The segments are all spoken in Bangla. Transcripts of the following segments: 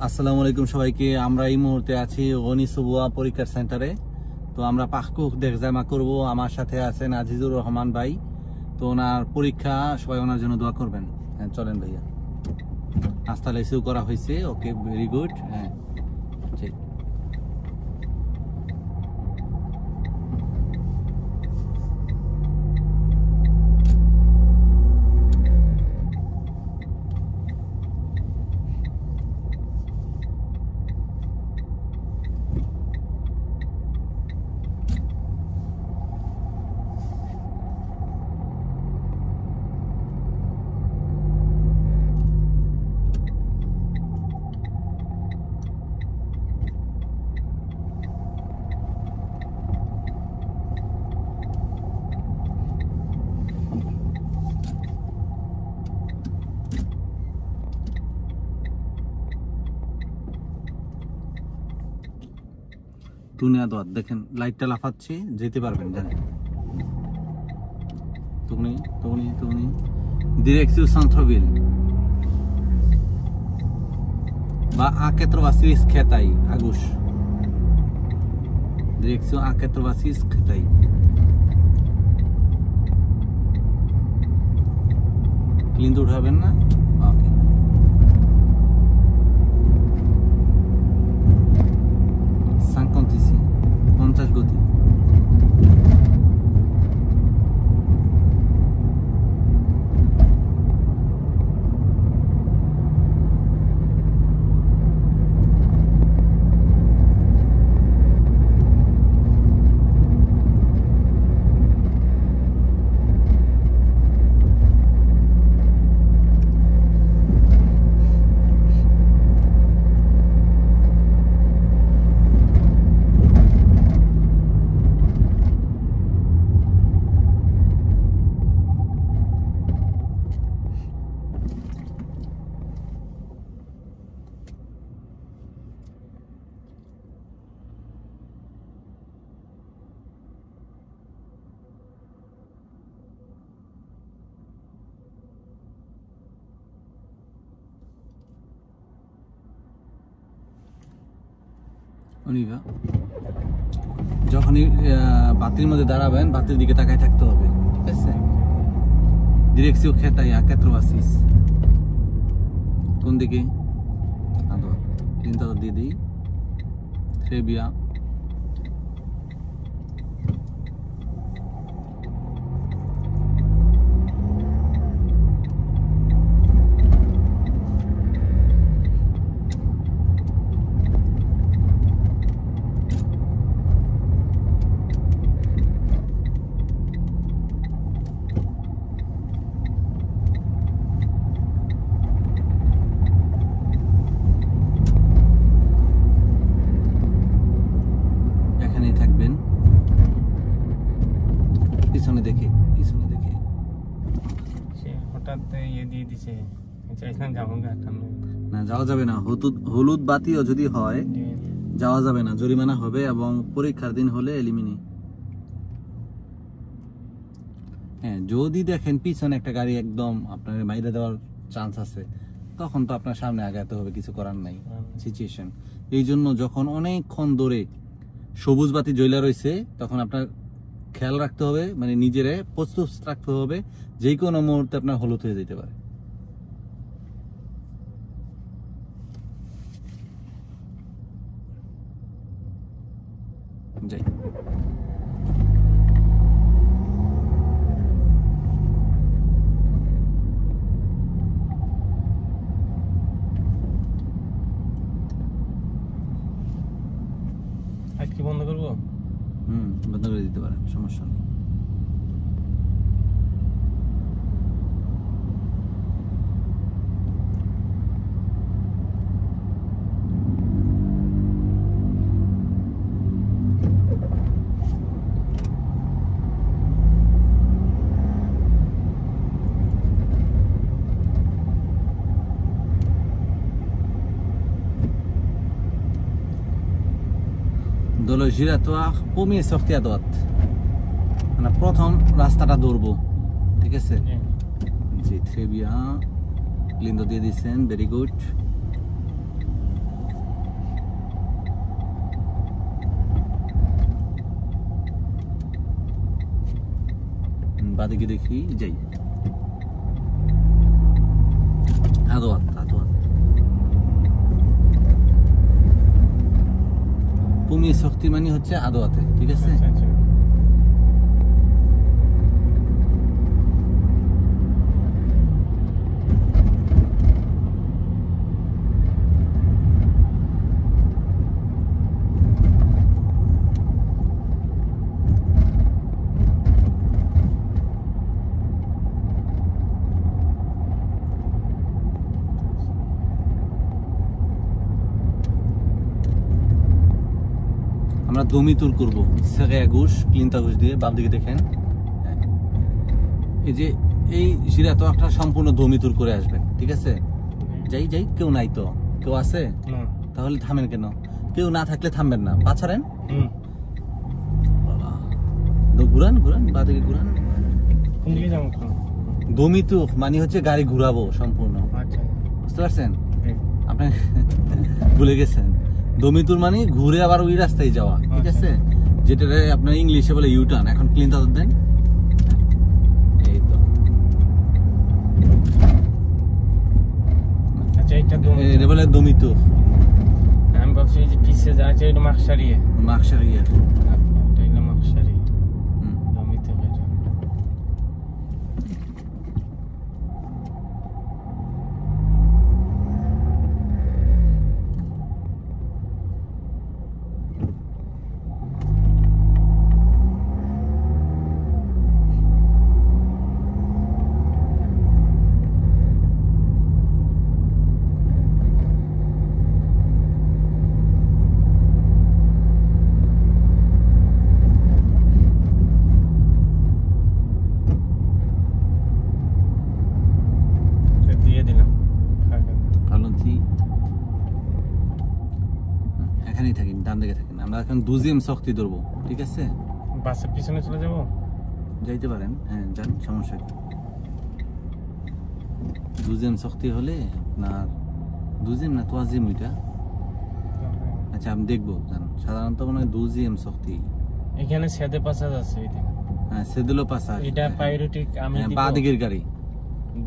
আসসালামু আলাইকুম সবাইকে। আমরা এই মুহূর্তে আছি গনি সুবুয়া পরীক্ষার সেন্টারে। তো আমরা পাখকুক দেখজামা করব। আমার সাথে আছেন আজিজুর রহমান ভাই। তো ওনার পরীক্ষা, সবাই ওনার জন্য দোয়া করবেন। হ্যাঁ চলেন ভাইয়া। আস্থা লাইসিউ করা হয়েছে। ওকে, ভেরি গুড। হ্যাঁ ঠিক। দুনিয়া দোয়াত দেখেন, লাইটটা লাফাচ্ছে, যেতে পারবেন জানেন। তুমি Direction Centre-Ville বা A86 Créteil à gauche. Direction A86 Créteil. Clean উঠাবেন না? ওকে। 50 ici, 50 গতি। যখনই বাতির মধ্যে দাঁড়াবেন, বাতির দিকে তাকায় থাকতে হবে, ঠিক আছে? Direction Créteil A86। কোন দিকে? তিনটা দিয়ে দিই। Très bien। পিছনে দেখে হঠাৎ ইয়ে দিয়ে দিছে, না যাওয়া যাবে না। হলুদ বাতিও যদি হয় যাওয়া যাবে না, জরিমানা হবে এবং পরীক্ষার দিন হলে এলিমিনি। হ্যাঁ, যদি দেখেন পিছনে একটা গাড়ি একদম আপনার মাইরে দেওয়ার চান্স আছে, তখন তো আপনার সামনে আগাতে হবে, কিছু করার নাই সিচুয়েশন। এই জন্য যখন অনেকক্ষণ ধরে সবুজ বাতি জ্বলা রয়েছে, তখন আপনার খেয়াল রাখতে হবে, মানে নিজেরে প্রস্তুত রাখতে হবে, যে কোনো মুহূর্তে আপনার হলুদ হয়ে যেতে পারে। যাই আজকে বন্ধ করবো? বন্ধ করে দিতে পারেন, সমস্যা নেই। Dans le giratoire, premier sortie à droite. মানে প্রথম রাস্তাটা ধরবো, ঠিক আছে? জি, très bien। লিন্দ দিয়ে দিচ্ছেন, ভেরি গুড। বাদিকে দেখি যাই আদোয়াত পুমি শক্তি মানে হচ্ছে আদোয়াতে, ঠিক আছে? আচ্ছা আচ্ছা আমরা দমিতুর করবো সেগাগুশ ক্লিনতাগুশ দিয়ে। বাম দিকে দেখেন, এই যে এই শিরা তো একটা সম্পূর্ণ দমিতুর করে আসবেন, ঠিক আছে? যাই যাই, কেউ নাই তো? কেউ আছে? না তাহলে থামেন কেন? কেউ না থাকলে থামবেন না, পা ছাড়েন। ঘুরান ঘুরান, বাদিকে ঘুরান। কোন দিকে যাবো? দমিতু মানে হচ্ছে গাড়ি ঘুরাবো সম্পূর্ণ, আচ্ছা বুঝতে পারছেন? আপনি ভুলে গেছেন। দমিতুর মানে ঘুরে আবার ওই রাস্তায় যাওয়া, ঠিক আছে? যেটা আপনার ইংলিশে বলে ইউটার্ন। এখন ক্লিন তাদের দেন, এই তো। আচ্ছা এটা এটা বলে দমিতু। আমি ভাবছি যে পিছে যাচ্ছে এটা মাকসারিয়ে মাকসারিয়া। এটা হলো মাকসারি জমিতে গেছে। দিয়ে দিলাম ভালো থি, এখানেই থাকেন, ডান দিকে থাকেন। আমরা এখন দুজিএম শক্তি ধরবো, ঠিক আছে? বাসের পিছনে চলে যাবো। যাইতে পারেন, হ্যাঁ যান, সমস্যা কি? দুজিএম শক্তি হলে আপনার দুজিএম না তোয়াজিম ওইটা। আচ্ছা আমি দেখবো, জান সাধারণত মনে হয় দুজিএম শক্তি। এখানে সেদে পাসাজ আছে ওই দিকে। হ্যাঁ সেদিলো পাসাজ, এটা পাইরোটিক আমি দিব বাঁ দিকের গাড়ি।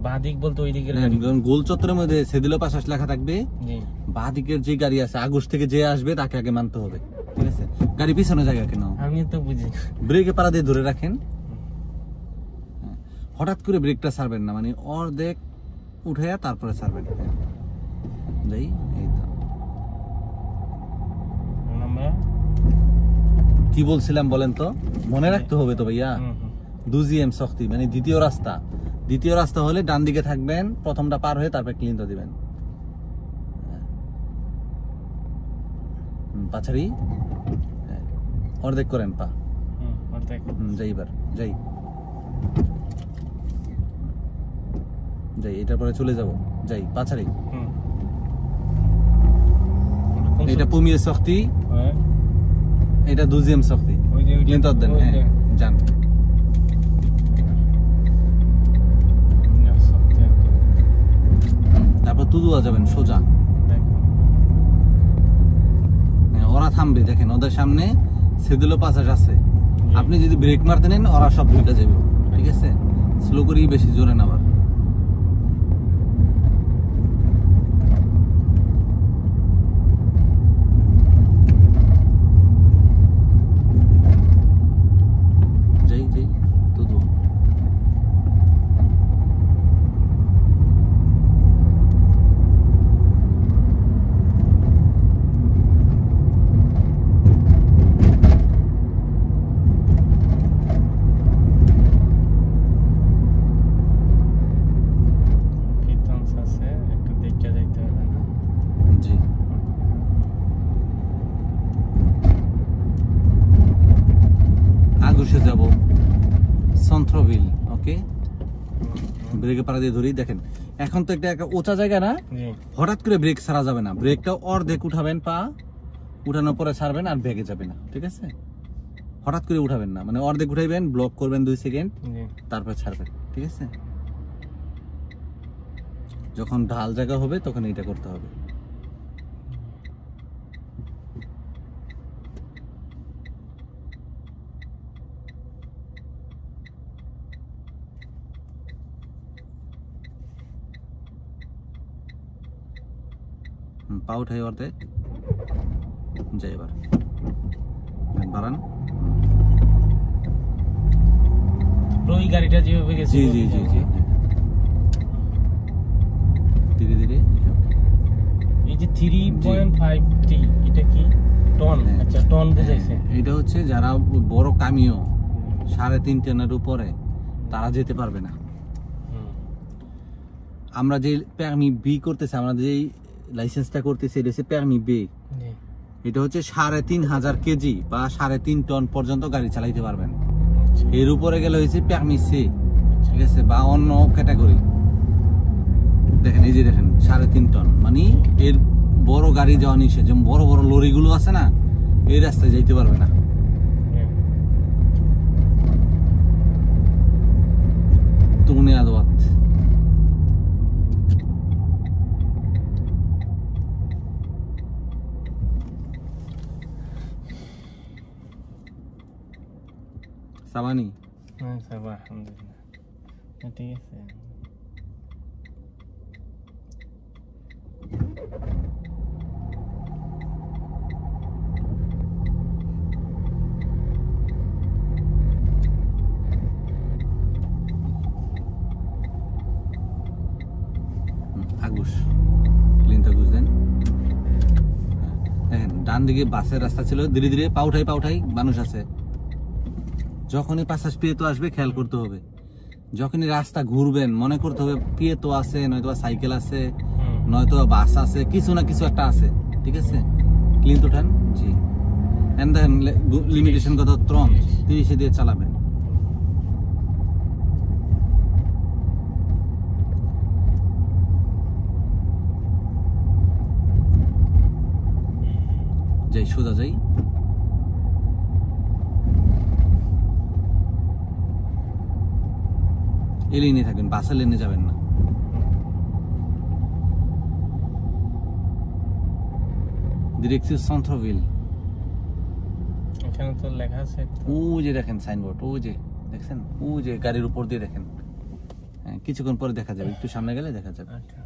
বাঁ দিক বলতে ওই দিকের হ্যাঁ, গাড়ি। যখন গোল চত্বরের মধ্যে সেদিলো পাসাজ লেখা থাকবে, জি বাঁ দিকের যে গাড়ি আছে আগস্ট থেকে যে আসবে তাকে আগে মানতে হবে, ঠিক আছে? গাড়ি পিছনে জায়গা কেন? আমি তো বুঝি। ব্রেকে পাড়া দিয়ে ধরে রাখেন। হঠাৎ করে ব্রেকটা ছাড়বেন না, মানে অর্ধেক উঠাইয়া তারপরে ছাড়বেন। যাই, এই তো। আমরা কি বলছিলাম বলেন তো? মনে রাখতে হবে তো ভাইয়া। দুজিএম শক্তি মানে দ্বিতীয় রাস্তা। দ্বিতীয় রাস্তা হলে ডান দিকে থাকবেন, প্রথমটা পার হয়ে তারপর ক্লিনটা দিবেন। পাছাড়ি অর্ধেক করেন পা। অর্ধেক যাই এবার, যাই যাই, এটার পরে চলে যাব। যাই পাছাড়ি, এটা পুমিয়ে শক্তি, এটা দুজিএম শক্তি। ক্লিনটা দেন, হ্যাঁ যান। তারপর তুদুয়া যাবেন সোজা। ওরা থামবে, দেখেন ওদের সামনে সেদিলো পাসাজ আছে। আপনি যদি ব্রেক মারতে নেন ওরা সব দুইটা যাবে, ঠিক আছে? স্লো করেই, বেশি জোরে না। আবার যাই যাই তুদুয়া। জি আগুশে যাব, সন্ত্রভিল। ওকে, ব্রেকে পাড়া দিয়ে ধরি। দেখেন এখন তো একটা উঁচা জায়গা না, হঠাৎ করে ব্রেক ছাড়া যাবে না। ব্রেকটা অর্ধেক উঠাবেন, পা উঠানোর পরে ছাড়বেন, আর ব্যাগে যাবে না, ঠিক আছে? হঠাৎ করে উঠাবেন না, মানে অর্ধেক উঠাইবেন, ব্লক করবেন 2 সেকেন্ড, তারপর ছাড়বেন, ঠিক আছে? যখন ঢাল জায়গা হবে তখন এটা করতে হবে। পা উঠাই অর্ধেক, যাই এবার বাড়ান। ওই গাড়িটা যেভাবে গেছে, জি জি জি জি, ধীরে ধীরে। এই যে 3.5T এটা কি টন? আচ্ছা টন বুঝাইছে। এটা হচ্ছে যারা বড় কামিও 3.5 টনের উপরে তারা যেতে পারবে না। আমরা যে পারমি বি করতেছি, আমরা যে লাইসেন্সটা করতেছি, এটা হচ্ছে পারমি বি। এটা হচ্ছে 3,500 কেজি বা 3.5 টন পর্যন্ত গাড়ি চালাইতে পারবেন। এর উপরে গেলে হয়েছে পারমি সি, ঠিক আছে, বা অন্য ক্যাটাগরি। দেখেন এই যে দেখেন 3.5 টন, মানে এর বড় গাড়ি যাওয়া নিষেধ। যেমন বড় বড় লরিগুলো আছে না, এই রাস্তায় যাইতে পারবে না। তুমি আদবাত সাবানি। হ্যাঁ স্যার, আলহামদুলিল্লাহ ঠিক আছে। আগুস ক্লিন আগুস দেন। দেখেন ডান দিকে বাসের রাস্তা ছিল, ধীরে ধীরে পাউঠাই মানুষ আছে। যখনই পাশাস পিয়েতো আসবে খেয়াল করতে হবে। যখনই রাস্তা ঘুরবেন মনে করতে হবে পিয়েতো আছে, নয়তো সাইকেল আছে, নয়তো বাস আছে, কিছু না কিছু একটা আছে, ঠিক আছে। ক্লিন উঠান, জি। এন্ড দেখেন লিমিটেশন কত, 30 দিয়ে চালাবেন। যাই সোজা যাই। এই লেনে থাকবেন, বাসের লেনে যাবেন না। ডিরেক্টিভ সেন্ট্রাভিল, এখানে তো লেখা আছে। ও যে দেখেন সাইনবোর্ড, ও যে দেখছেন, ও যে গাড়ির উপর দিয়ে দেখেন। হ্যাঁ, কিছুক্ষণ পরে দেখা যাবে, একটু সামনে গেলে দেখা যাবে। আচ্ছা।